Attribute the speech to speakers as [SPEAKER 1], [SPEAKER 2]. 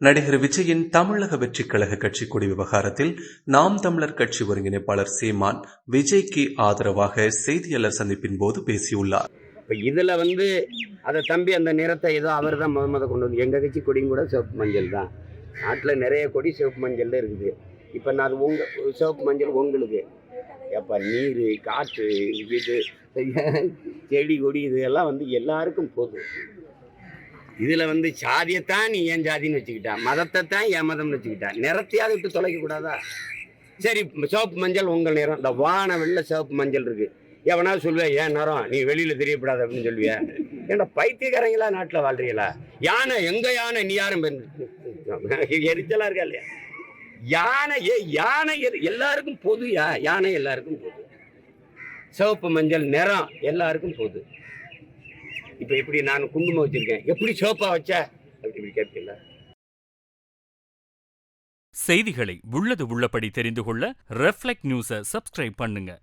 [SPEAKER 1] நடிகர் விஜயின் தமிழக வெற்றிக் கழக கட்சி கொடி விவகாரத்தில் நாம் தமிழர் கட்சி ஒருங்கிணைப்பாளர் சீமான் விஜய்க்கு ஆதரவாக செய்தியாளர் சந்திப்பின் போது பேசியுள்ளார்.
[SPEAKER 2] இதுல அதை தம்பி அந்த நிறத்தை ஏதோ அவர் தான் முத கொண்டு வந்து, எங்க கட்சி கொடியும் கூட சிவப்பு மஞ்சள் தான். நாட்டில் நிறைய கொடி சிவப்பு மஞ்சள்ல இருக்குது. இப்போ நான் உங்க சிவப்பு மஞ்சள் உங்களுக்கு எப்போ நீர் காற்று இது செடி கொடி இதெல்லாம் எல்லாருக்கும் போதும். இதில் சாதியத்தான் நீ ஏன் ஜாதின்னு வச்சுக்கிட்டா, மதத்தை தான் என் மதம்னு வச்சுக்கிட்டா, நிறத்தையாவது விட்டு தொலைக்க கூடாதா? சரி, சிவப்பு மஞ்சள் உங்கள் நிறம், இந்த வான வெள்ள சிவப்பு மஞ்சள் இருக்கு. எவனாவது சொல்லுவேன் ஏன் நிறம் நீ வெளியில் தெரியப்படாது அப்படின்னு சொல்லுவேன். ஏன்னா பைத்தியக்காரங்களா நாட்டில் வாழ்றீங்களா? யானை எங்க யானை நீ யாரும் எரிச்சலா இருக்கா இல்லையா? யானை எல்லாருக்கும் பொதுயா, யானை எல்லாருக்கும் பொது. சிவப்பு மஞ்சள் நிறம் எல்லாருக்கும் பொது. இப்ப எப்படி நான் குங்குமம் வச்சிருக்கேன், எப்படி சிவப்பா வச்ச அப்படி கேட்கல.
[SPEAKER 3] செய்திகளை உள்ளது உள்ளபடி தெரிந்து கொள்ள ரெஃப்ளெக்ட் நியூஸை சப்ஸ்கிரைப் பண்ணுங்க.